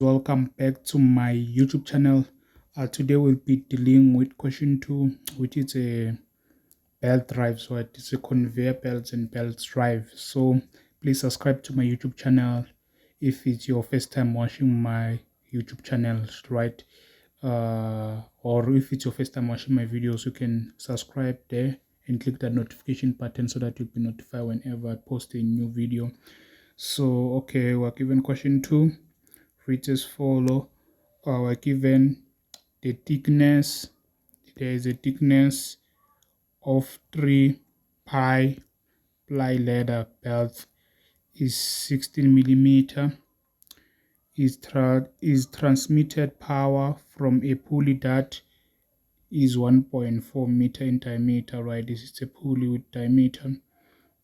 Welcome back to my YouTube channel. Today we'll be dealing with question 2, which is a belt drive. So it's a conveyor belts and belts drive. So please subscribe to my YouTube channel if it's your first time watching my YouTube channel, right? Or if it's your first time watching my videos, you can subscribe there and click that notification button so that you'll be notified whenever I post a new video. So okay, we're given question 2, which is follow. We're given the thickness. There is a thickness of 3 pi ply leather belt is 16 millimeter. Is transmitted power from a pulley that is 1.4 meter in diameter, right? This is a pulley with diameter.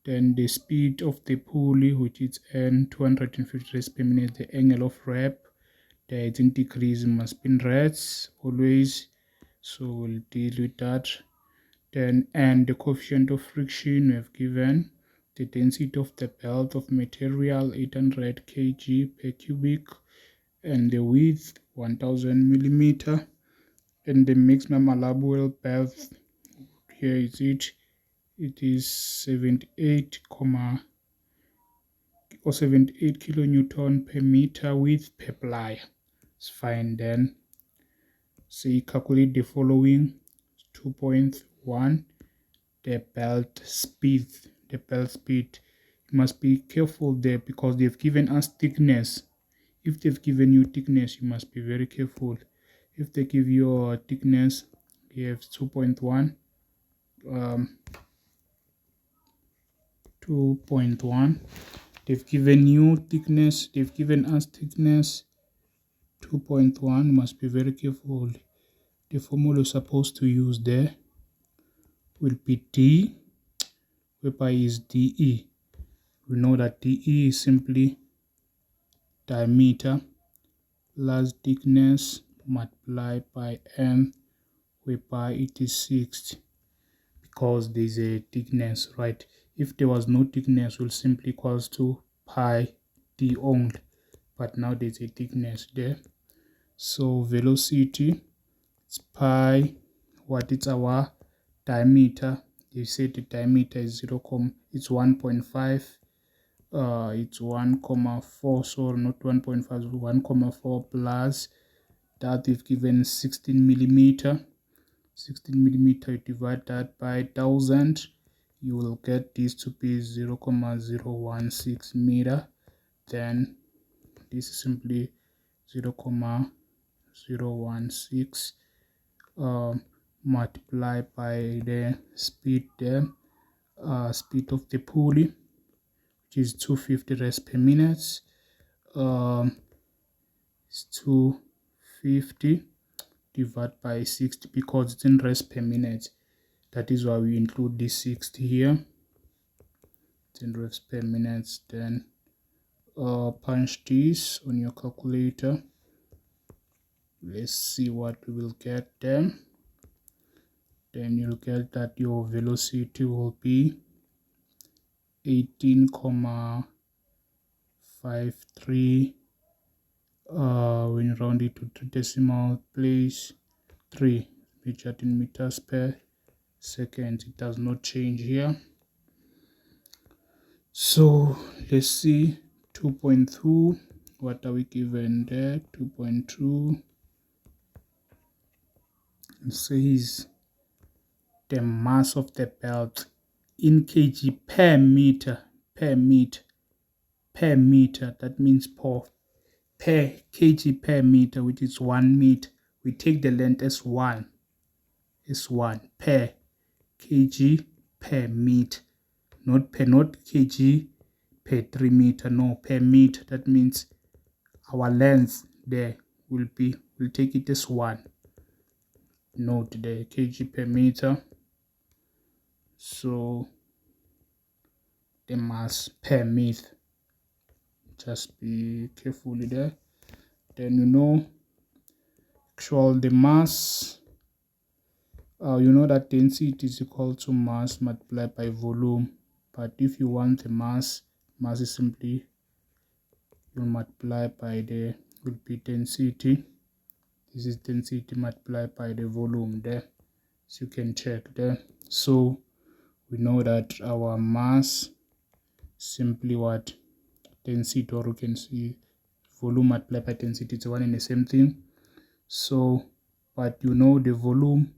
Then the speed of the pulley, which is n 250 rests per minute. The angle of wrap, there is in degrees, must be in reds always, so we'll deal with that. Then, and the coefficient of friction we have given, the density of the belt of material 800 kg per cubic, and the width 1000 millimeter, and the maximum allowable belt, here is it is 78 kilonewton per meter width per ply. It's fine. Then say calculate the following. 2.1, the belt speed. You must be careful there because they've given us thickness. If they've given you thickness, you must be very careful. If they give you a thickness, you have 2.1, 2.1. They've given you thickness, they've given us thickness 2.1. Must be very careful. The formula you're supposed to use there will be D, whereby is DE. We know that DE is simply diameter plus thickness multiplied by n, whereby it is 6, because there's a thickness, right? If there was no thickness, will simply equals to pi d only, but now there's a thickness there. So velocity, it's pi, what is our diameter? You say the diameter is 0, it's 1.5, it's 1,4, so not 1.5, 1,4 plus that we've given 16 millimeter. 16 millimeter, you divide that by 1000, you will get this to be 0,016 meter. Then this is simply 0,016 multiplied by the speed there, speed of the pulley, which is 250 rests per minute. It's 250 divided by 60 because it's in rests per minute. That is why we include this 60 here. It's in rests per minute. Then punch this on your calculator. Let's see what we will get there. Then you'll get that your velocity will be 18,53, when you round it to decimal place, 3 measured in meters per second. It does not change here. So let's see 2.2, what are we given there? 2.2, it says the mass of the belt in kg per meter, that means per kg per meter, which is 1 meter. We take the length as 1, per kg per meter, not kg per 3 meter, no, per meter. That means our length there will take it as 1. Note the kg per meter. So the mass per meter, just be carefully there. Then you know the mass, you know that density is equal to mass multiplied by volume. But if you want the mass is simply you multiply by the will be density. This is density multiplied by the volume there, so you can check there. So we know that our mass simply what? Density, or you can see volume multiplied by density, it's one and the same thing. So but you know the volume,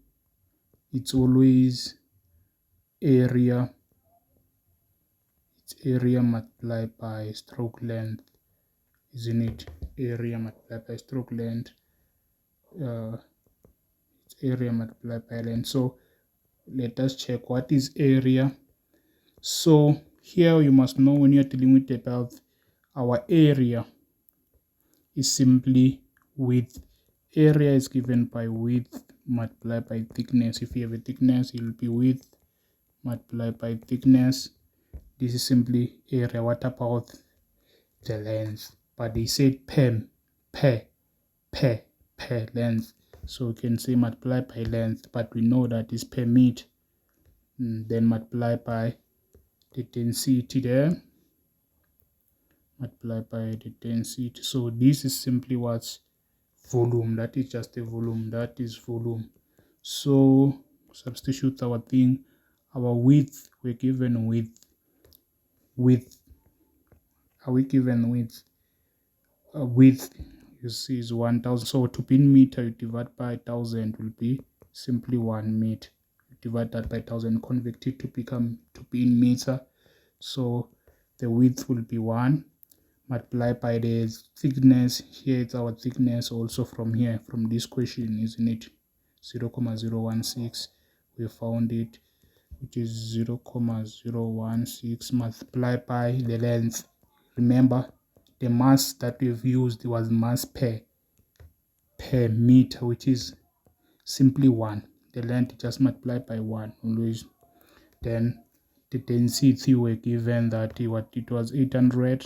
it's always area, it's area multiplied by stroke length, isn't it? Area multiplied by stroke length, it's area multiplied by length. So let us check what is area. So here you must know, when you're dealing with the belt, our area is simply width. Area is given by width multiplied by thickness. If you have a thickness, it will be width multiplied by thickness. This is simply area. What about the length? But they said per length, so we can say multiply by length, but we know that is per meter. Then multiply by the density there, multiply by the density. So this is simply what's volume. That is just a volume. That is volume. So substitute our thing. Our width, we're given width. Are we given width? Width, you see, is 1000. So to be in meter, you divide by 1000 will be simply 1 meter. You divide that by 1000, convert it to be in meter. So the width will be 1, multiply by the thickness. Here it's our thickness also from here, from this question, isn't it? 0,016. We found it, which is 0,016 multiplied by the length. Remember, the mass that we've used was mass per meter, which is simply 1. The length just multiplied by 1 always. Then the density were given that it was 800.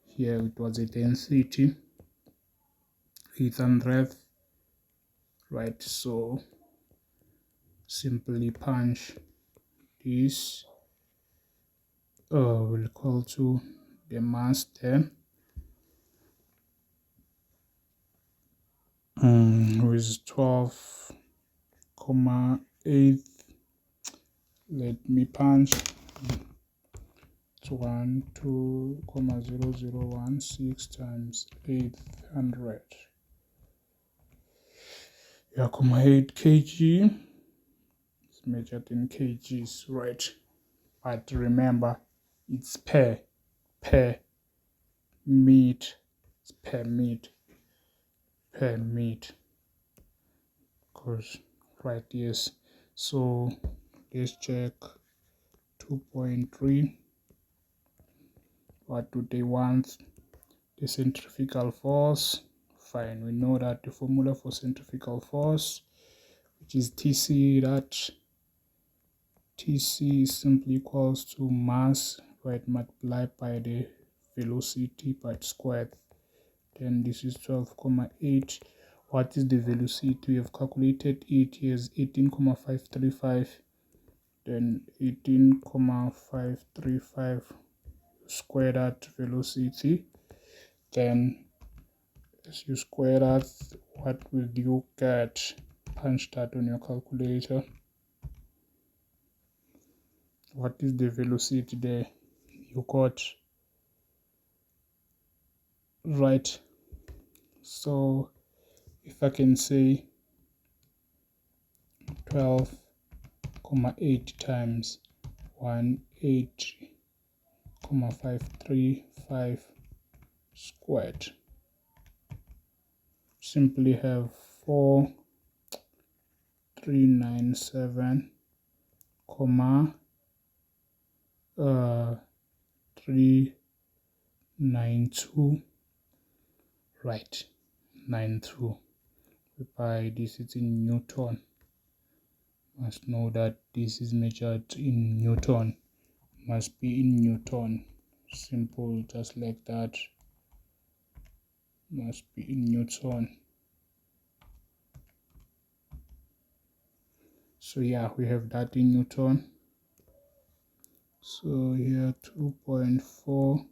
Here it was a density 800, right? So simply punch this will equal to the mass there, with 12,8. let me punch 12,0016 times 800, 8 kg. It's measured in kgs, right? But remember, it's per meter. It's per meter, because right, yes. So let's check 2.3. What do they want? The centrifugal force. Fine, we know that the formula for centrifugal force, which is TC, that TC is simply equals to mass, right, multiplied by the velocity but squared. Then this is 12,8. What is the velocity? We have calculated it as 18,535. Then 18,535 square that velocity. Then as you square that, what will you get? Punch that on your calculator. What is the velocity there? You got right. So if I can say 12,8 times 18,535 squared, simply have 4,397, 392, right, 92. By this, it's in Newton. Must know that this is measured in Newton, must be in Newton. Simple, just like that, must be in Newton. So yeah, we have that in Newton. So here 2.4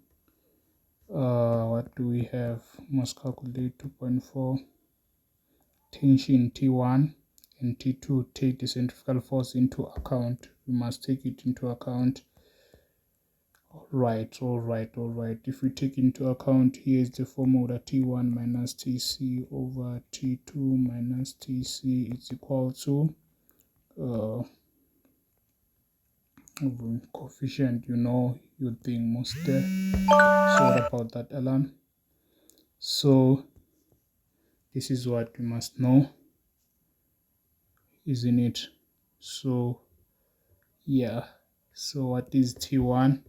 What do we have? Must calculate 2.4 tension T1 and T2. Take the centrifugal force into account. We must take it into account. All right. If we take into account, here is the formula: T1 minus Tc over T2 minus Tc is equal to coefficient, you think most there. Sorry about that alarm. So this is what we must know, isn't it? So yeah, so what is T1?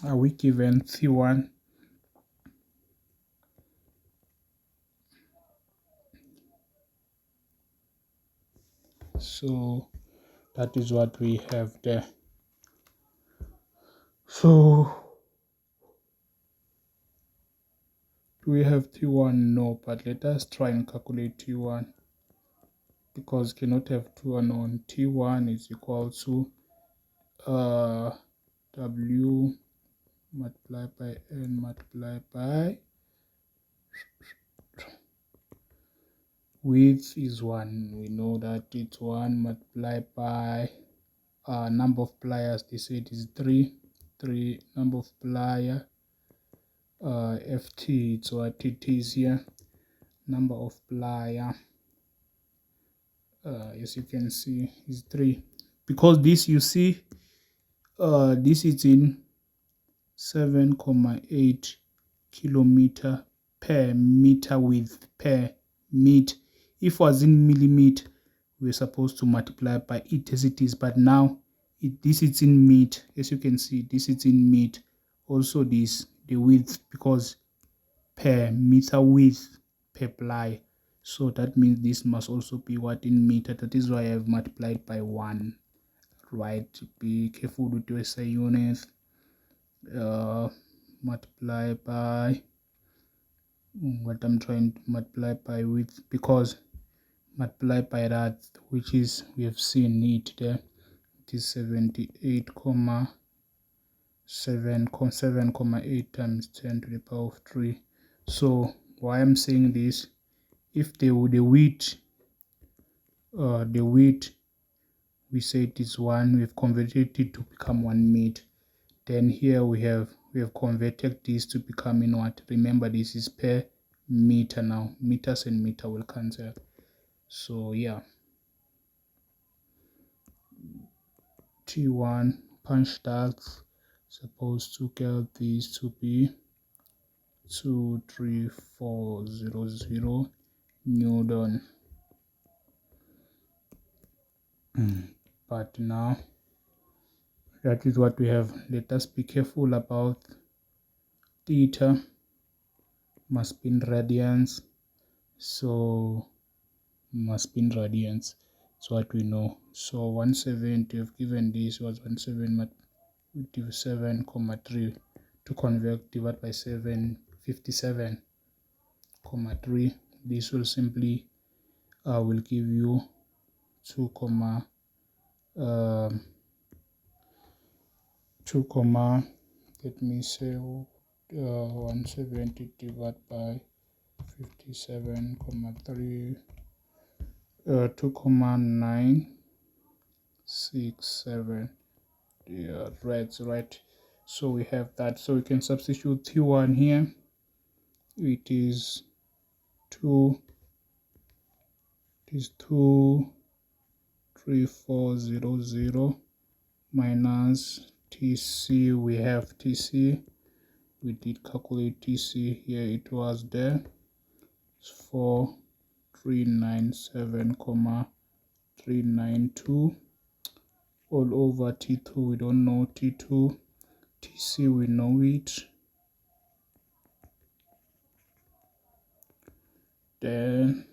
Are we given T1? So that is what we have there. So do we have T1? No, but let us try and calculate T1, because cannot have two unknown. T1 is equal to W multiplied by N multiplied by width is 1. We know that it's 1 multiplied by number of pliers. They say it is 3 number of plier, ft, it's what it is here, number of plier, as you can see, is 3, because this, you see, this is in 7.8 kilometer per meter width per meter. If it was in millimeter, we're supposed to multiply by it as it is, but now this is in meter. As you can see, this is in meter. Also this, the width, because per meter width per ply, so that means this must also be what, in meter. That is why I have multiplied by 1. Right, be careful with your SI units. Multiply by what I'm trying to multiply by width, because multiply by that, which is, we have seen it there, it is 78.7,8 times 10 to the power of 3. So why I'm saying this, if the width we say it is 1, we've converted it to become 1 meter. Then here we have converted this to become in what? Remember, this is per meter now. Meters and meter will cancel. So yeah, T1 punch ducts supposed to get these to be 23400 Newton. But now that is what we have. Let us be careful about theta, must be in radians. So must be in radians. That's what we know. So 170, have given this was 177.3 to convert, divide by 757.3. This will simply will give you 2 let me say 170 divided by 57.3, 2.967. Yeah, right. So we have that. So we can substitute T1 here. It is 23400 minus TC. We have TC. We did calculate TC here. It was there. It's 4397.392 all over T2. We don't know T2. TC, we know it. Then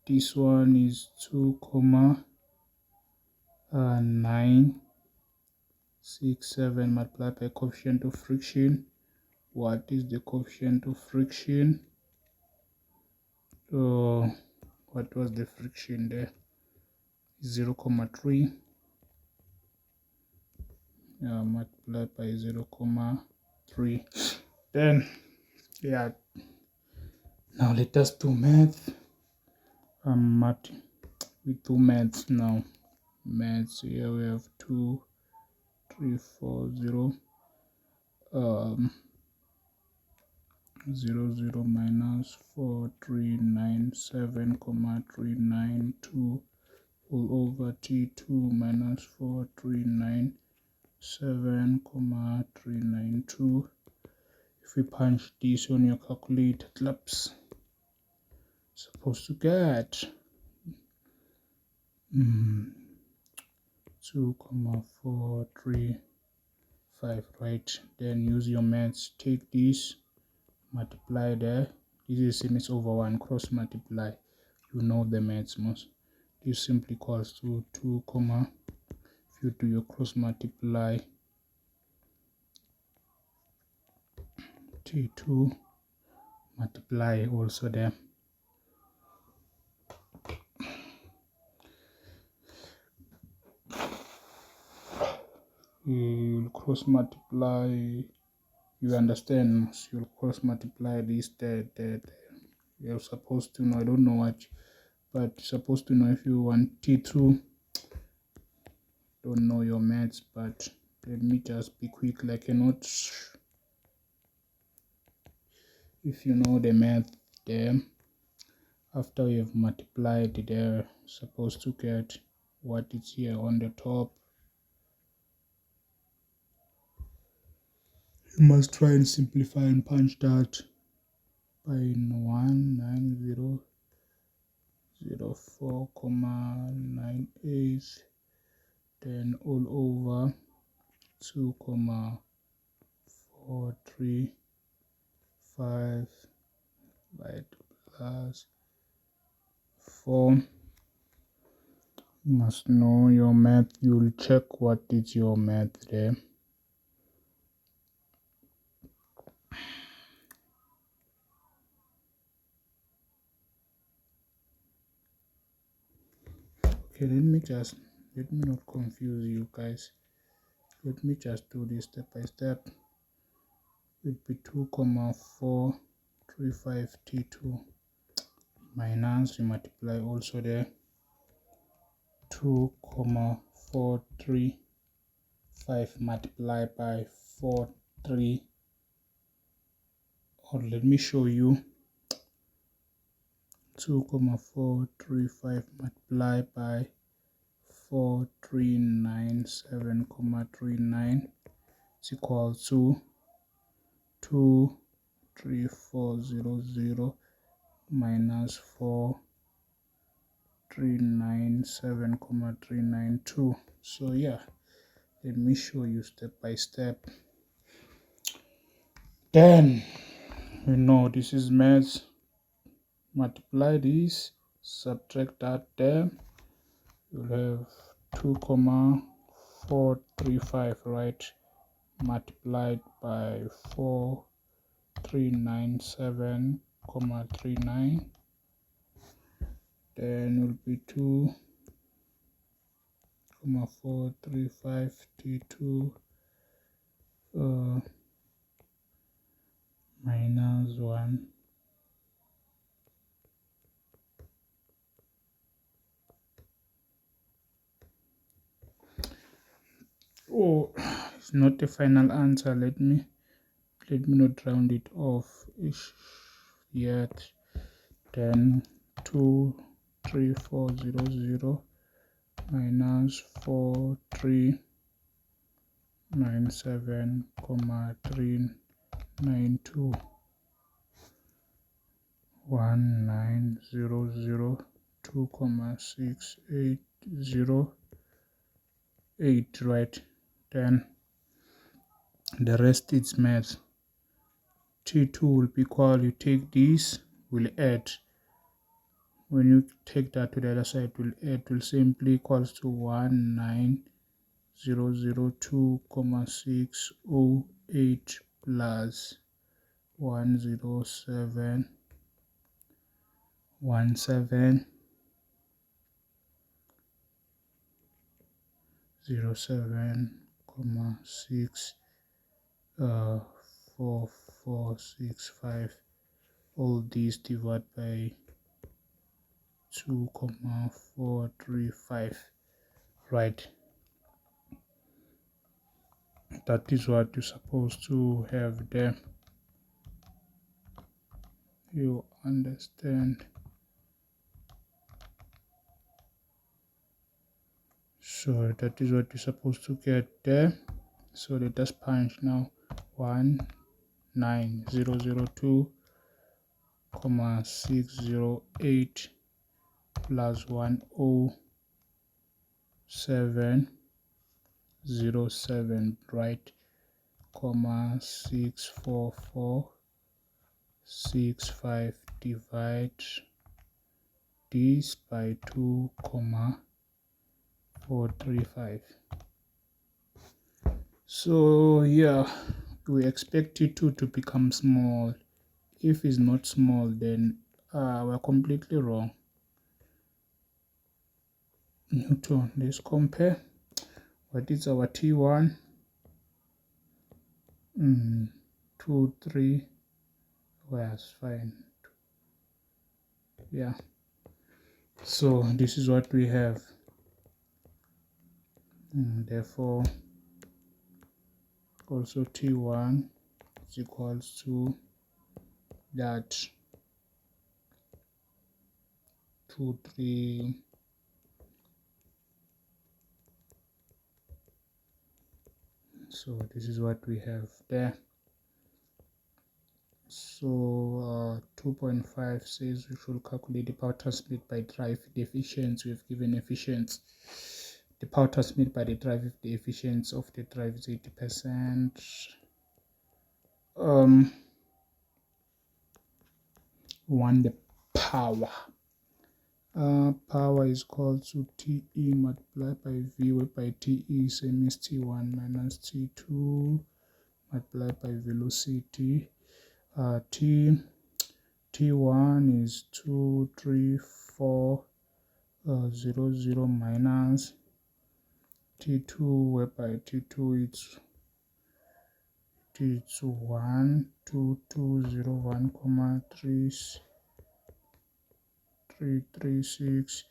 this one is 2.967 multiplied by coefficient of friction. What is the coefficient of friction? What was the friction there? 0.3. multiply by 0,3. Then yeah, now let us do math. We do maths now. Maths, here we have 2340 00 minus 4397,392 all over T2 minus 4397,392. If we punch this on your calculator, claps, supposed to get 2,435, right? Then use your maths, take this, multiply there. This is same as over 1, cross multiply. You know the maths most. This simply equals to 2, if you do your cross multiply, T2 multiply also there. You'll cross multiply, you understand, you'll cross multiply this there. You're supposed to know, I don't know what, but supposed to know if you want T2. Don't know your maths, but let me just be quick. I cannot, if you know the math there, after you have multiplied, they're supposed to get what is here on the top. You must try and simplify and punch that by 190,04,98, then all over 2,435, right, plus 4. You must know your math. You'll check what is your math there. Okay, let me not confuse you guys. Let me just do this step by step. It would be 2,435 T2 minus, you multiply also there, 2,435 multiply by 43, or let me show you, 2,435 multiply by 4397,39 is equal to 23400 minus 4397,392. So yeah, let me show you step by step. Then you know this is maths. Multiply this, subtract that there, you'll have 2,435, right, multiplied by 4397,39, then will be 2,435 T2 minus 1. Oh, it's not the final answer. Let me not round it off yet. Then 23400 minus 4397,392, 19002,680.8, right? Then the rest is math. T2 will be equal, you take this, will add. When you take that to the other side, will add, will simply equals to 19002,608 plus 107.07 2,64465. All these divide by 2,435. Right, that is what you're supposed to have there. You understand? So that is what you're supposed to get there. So let us punch now. 19002,608 plus 10707, right, 64465. Divide this by 2,435. So yeah, we expect T2 to become small. If it's not small, then we're completely wrong. Newton, let's compare. What is our T1? 2, 3. Yes, fine. Yeah, so this is what we have. Therefore also T1 is equals to that 2, 3. So this is what we have there. So 2.5 says we should calculate the power transmitted by drive efficiency. We've given efficiency. The power transmitted by the drive, if the efficiency of the drive is 80%. Want the power. Power is equal to TE multiplied by V, whereby TE same as T1 minus T2 multiplied by velocity. T1 is 23400 minus T2, whereby T2 it's 12201,336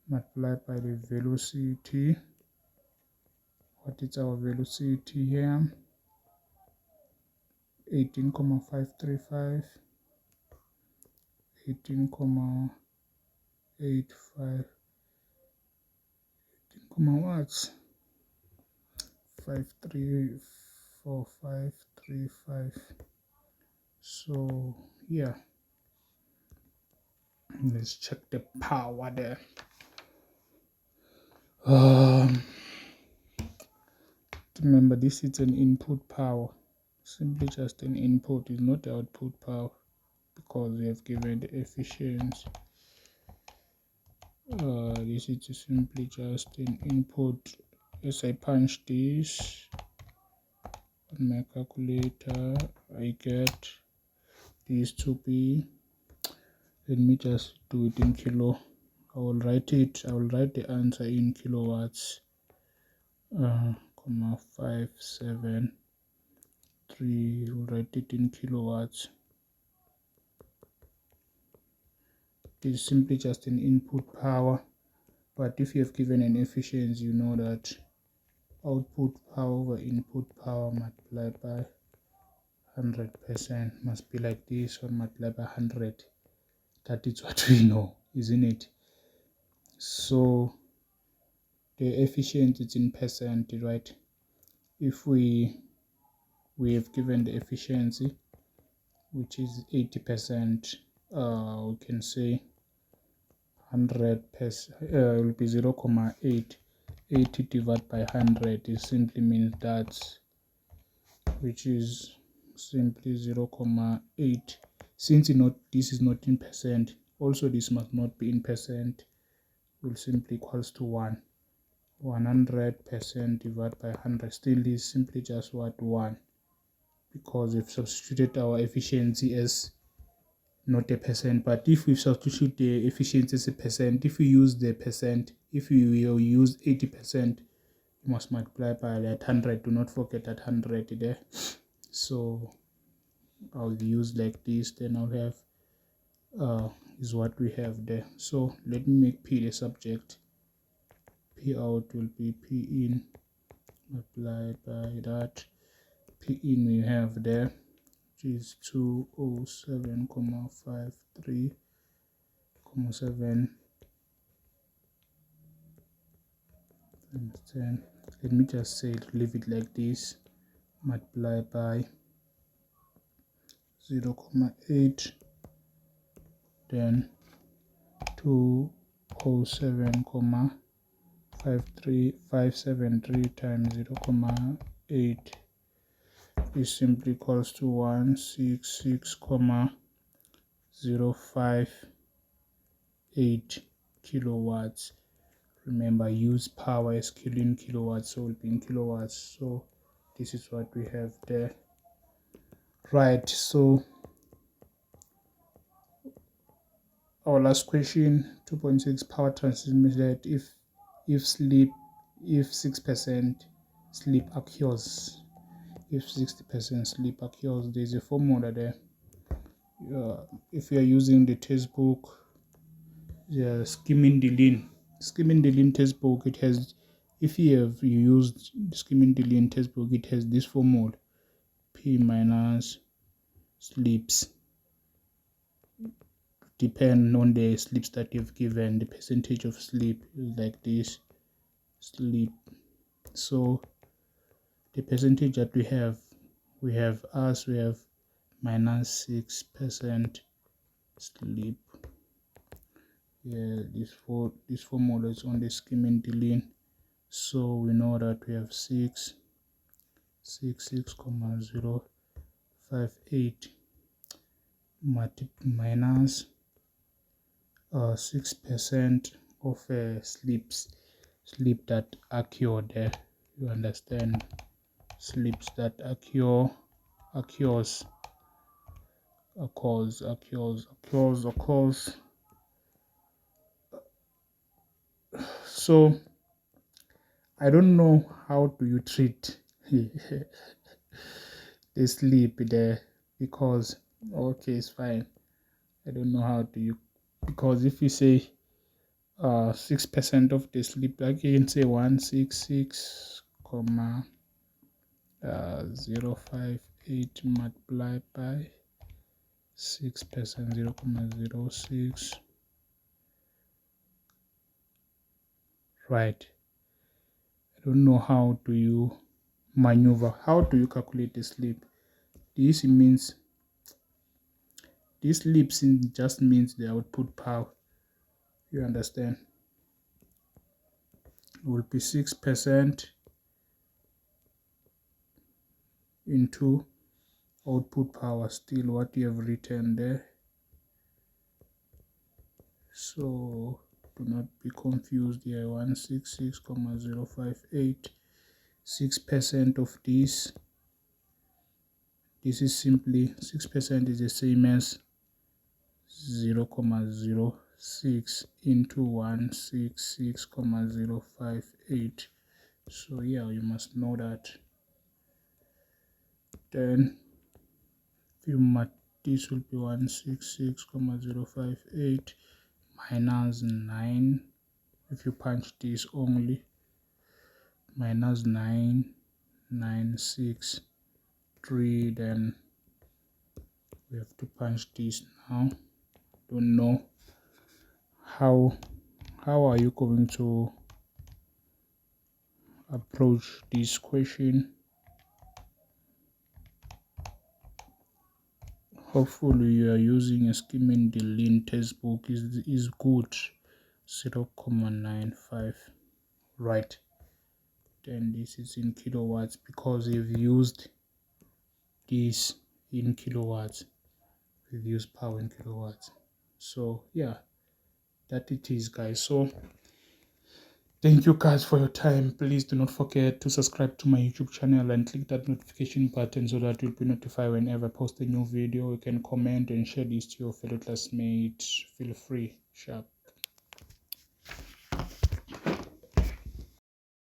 multiplied by the velocity. What is our velocity here? 18,535, 18,85, 18, 534535. So yeah, let's check the power there. Remember, this is an input power, simply just an input, is not the output power, because we have given the efficiency. This is simply just an input. As I punch this on my calculator, I get this to be, let me just do it in kilo. I will write the answer in kilowatts. 573, we'll write it in kilowatts. This is simply just an input power, but if you have given an efficiency, you know that output power over input power multiplied by 100% must be like this, or multiplied by 100. That is what we know, isn't it? So the efficiency is in percent, right? If we have given the efficiency, which is 80%, we can say 100% will be 0,8. 80 divided by 100 is simply means that, which is simply 0,8. Since this is not in percent, also this must not be in percent, will simply equals to 1. 100% divided by 100, still is simply just what, 1, because we've substituted our efficiency as not a percent. But if we substitute the efficiency as a percent, if we use the percent, if we will use 80%, you must multiply by that 100. Do not forget that 100 there. So I'll use like this, then I'll have is what we have there. So let me make P the subject. P out will be P in multiplied by that. P in we have there, which is 207,53,7 times 10. Let me just say leave it like this, multiply by 0,8, then 207,573 times 0,8 is simply equals to 166,058 kilowatts. Remember, use power as in kilowatts, so it will be in kilowatts. So this is what we have there. Right, so our last question, 2.6 power transfer means that if 6% sleep occurs, if 60% sleep occurs, there's a formula there. If you are using the textbook, the skimming the lean textbook, it has, if you used skimming the lean textbook, it has this formula: P minus sleeps, depend on the sleeps that you've given, the percentage of sleep is like this, sleep. So the percentage that we have minus 6% sleep. Yeah, this formula is on the skimming the lean. So we know that we have 6,058 minus 6% of sleep that occur there. You understand? Sleeps that occurs. So I don't know how do you treat the sleep there, because okay, it's fine. I don't know how do you, because if you say 6% of the sleep, like you can say 166, 058 multiplied by 6%, 0,06. Right, I don't know how do you maneuver, how do you calculate the sleep. This means, this sleep just means the output power. You understand? It will be 6% into output power, still what you have written there. So do not be confused here. 166,058, 6% of this is simply 6% is the same as 0,06 into 166,058. So yeah, you must know that. Then if you this will be 166,058 minus 9. If you punch this only, minus 9,963, then we have to punch this now. Don't know how are you going to approach this question. Hopefully you are using a skimming the lean textbook is good. 0,95. Right, then this is in kilowatts because we've used this in kilowatts, we've used power in kilowatts. So yeah, that it is, guys. So thank you guys for your time. Please do not forget to subscribe to my YouTube channel and click that notification button so that you'll be notified whenever I post a new video. You can comment and share this to your fellow classmates. Feel free. Sharp.